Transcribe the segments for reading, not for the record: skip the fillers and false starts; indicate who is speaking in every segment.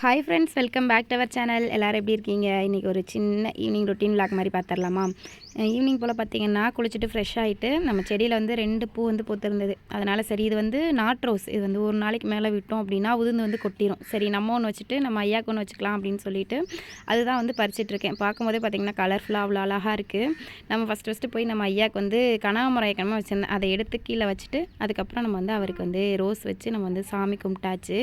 Speaker 1: Hi friends, welcome back to our channel. எல்லோரும் எப்படி இருக்கீங்க? இன்றைக்கி ஒரு சின்ன ஈவினிங் ரொட்டீன் விளாக் மாதிரி பார்த்துடலாமா? ஈவினிங் போல் பார்த்திங்கன்னா குளிச்சுட்டு ஃப்ரெஷ் ஆகிட்டு நம்ம செடியில் வந்து 2 பூ வந்து பூத்திருந்தது. அதனால் சரி, இது வந்து நாட் ரோஸ். இது வந்து ஒரு நாளைக்கு மேலே விட்டோம் அப்படின்னா உதிர்ந்து வந்து கொட்டிடும். சரி, நம்ம ஒன்று வச்சுட்டு நம்ம ஐயாவுக்கு ஒன்று வச்சுக்கலாம் அப்படின்னு சொல்லிட்டு அதுதான் வந்து பறிச்சிட்ருக்கேன். பார்க்கும்போதே பார்த்திங்கன்னா கலர்ஃபுல்லாக அவ்வளோ அழகாக இருக்குது. நம்ம ஃபஸ்ட்டு போய் நம்ம ஐயாவுக்கு வந்து கனகாமரம் ஏற்கனவே வச்சுருந்தேன், அதை எடுத்து கீழே வச்சுட்டு அதுக்கப்புறம் நம்ம வந்து அவருக்கு வந்து ரோஸ் வச்சு நம்ம வந்து சாமி கும்பிட்டாச்சு.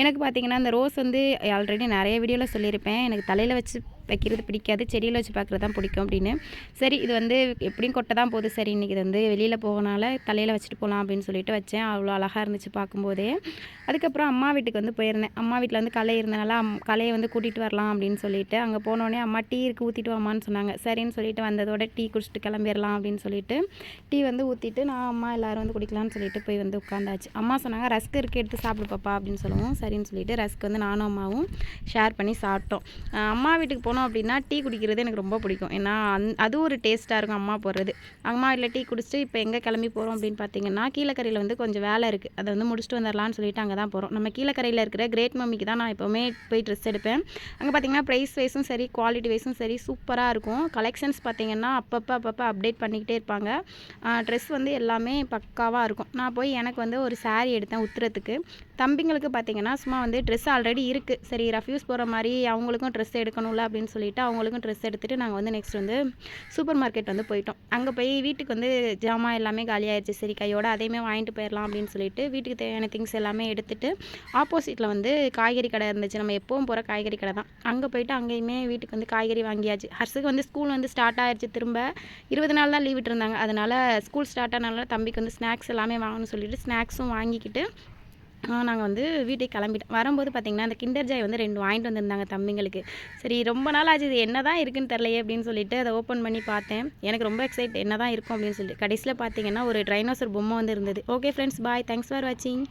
Speaker 1: எனக்கு பார்த்திங்கன்னா இந்த ரோஸ் வந்து ஆல்ரெடி நிறைய வீடியோவில் சொல்லியிருப்பேன், எனக்கு தலையில் வச்சு வைக்கிறது பிடிக்காது, செடியில் வச்சு பார்க்குறது தான் பிடிக்கும் அப்படின்னு. சரி, இது வந்து எப்படியும் கொட்டை தான் போகுது, சரி இன்றைக்கி இது வந்து வெளியில் போகனால தலையில் வச்சுட்டு போகலாம் அப்படின்னு சொல்லிட்டு வச்சேன். அவ்வளோ அழகாக இருந்துச்சு பார்க்கும்போதே. அதுக்கப்புறம் அம்மா வீட்டுக்கு வந்து போயிருந்தேன். அம்மா வீட்டில் வந்து களை இருந்தனால களையை வந்து கூட்டிகிட்டு வரலாம் அப்படின்னு சொல்லிட்டு அங்கே போனோடனே அம்மா டீ இருக்குது ஊற்றிட்டு வாமான்னு சொன்னாங்க. சரின்னு சொல்லிட்டு வந்ததோட டீ குடிச்சிட்டு கிளம்பிடலாம் அப்படின்னு சொல்லிட்டு டீ வந்து ஊற்றிட்டு நான் அம்மா எல்லோரும் வந்து குடிக்கலான்னு சொல்லிட்டு போய் வந்து உட்காந்தாச்சு. அம்மா சொன்னாங்க ரஸ்க் இருக்குது எடுத்து சாப்பிடு பாப்பா அப்படின்னு சொல்லுவோம். சரின்னு சொல்லிட்டு ரஸ்க் வந்து நானும் அம்மாவும் ஷேர் பண்ணி சாப்பிட்டோம். அம்மா வீட்டுக்கு போனோம் அப்படின்னா டீ குடிக்கிறது எனக்கு ரொம்ப பிடிக்கும். ஏன்னா அது ஒரு டேஸ்ட்டாக இருக்கும் அம்மா போடுறது. அம்மா வீட்டில் டீ குடிச்சிட்டு இப்போ எங்கே கிளம்பி போகிறோம் அப்படின்னு பார்த்தீங்கன்னா கீழக்கரையில் வந்து கொஞ்சம் வேலை இருக்குது, அதை வந்து முடிச்சுட்டு வந்துடலான்னு சொல்லிட்டு அங்கே தான் போகிறோம். நம்ம கீழக்கரையில் இருக்கிற கிரேட் மம்மிக்கு தான் நான் எப்போவுமே போய் ட்ரெஸ் எடுப்பேன். அங்கே பார்த்தீங்கன்னா ப்ரைஸ் வைஸும் சரி, குவாலிட்டி வைஸும் சரி சூப்பராக இருக்கும். கலெக்ஷன்ஸ் பார்த்தீங்கன்னா அப்பப்போ அப்டேட் பண்ணிக்கிட்டே இருப்பாங்க. ட்ரெஸ் வந்து எல்லாமே பக்காவாக இருக்கும். நான் போய் எனக்கு வந்து ஒரு சாரீ எடுத்தேன் உத்துறதுக்கு. தம்பிங்களுக்கு பார்த்தீங்கன்னா சும்மா வந்து ட்ரெஸ் ஆல்ரெடி இருக்குது, சரி ரஃப்யூஸ் போகிற மாதிரி அவங்களுக்கும் ட்ரெஸ் எடுக்கணும்ல அப்படின்னு சொல்லிட்டு அவங்களுக்கும் ட்ரெஸ் எடுத்துகிட்டு நாங்கள் வந்து நெக்ஸ்ட் வந்து சூப்பர் மார்க்கெட் வந்து போயிட்டோம். அங்கே போய் வீட்டுக்கு வந்து ஜாமான் எல்லாமே காலியாகிடுச்சு. சரி, கையோடு அதையுமே வாங்கிட்டு போயிடலாம் அப்படின்னு சொல்லிட்டு வீட்டுக்கு தேவையான திங்ஸ் எல்லாமே எடுத்துகிட்டு ஆப்போசிட்டில் வந்து காய்கறி கடை இருந்துச்சு. நம்ம எப்பவும் போகிற காய்கறி கடை தான். அங்கே போயிட்டு அங்கேயுமே வீட்டுக்கு வந்து காய்கறி வாங்கியாச்சு. ஹர்ஸுக்கு வந்து ஸ்கூல் வந்து ஸ்டார்ட் ஆகிடுச்சு. திரும்ப 20 நாள் தான் லீவ் விட்டுருந்தாங்க. அதனால் ஸ்கூல் ஸ்டார்ட் ஆனால தம்பிக்கு வந்து ஸ்நாக்ஸ் எல்லாமே வாங்கணும்னு சொல்லிட்டு ஸ்நாக்ஸும் வாங்கிக்கிட்டு நாங்கள் வந்து வீட்டுக்கு கிளம்பிட்டோம். வரும்போது பார்த்திங்கன்னா அந்த கிண்டர் ஜாய் வந்து 2 வாங்கிட்டு வந்திருந்தாங்க தம்பிங்களுக்கு. சரி, ரொம்ப நாள் ஆச்சு, இது என்ன தான் இருக்குன்னு தெரிலையே அப்படின்னு சொல்லிட்டு அதை ஓப்பன் பண்ணி பார்த்தேன். எனக்கு ரொம்ப எக்ஸைட் என்ன தான் இருக்கும் அப்படின்னு சொல்லிட்டு கடைசியில் பார்த்திங்கன்னா ஒரு டைனோசர் பொம்மை வந்து இருந்தது. Okay friends, bye, thanks for வாட்சிங்.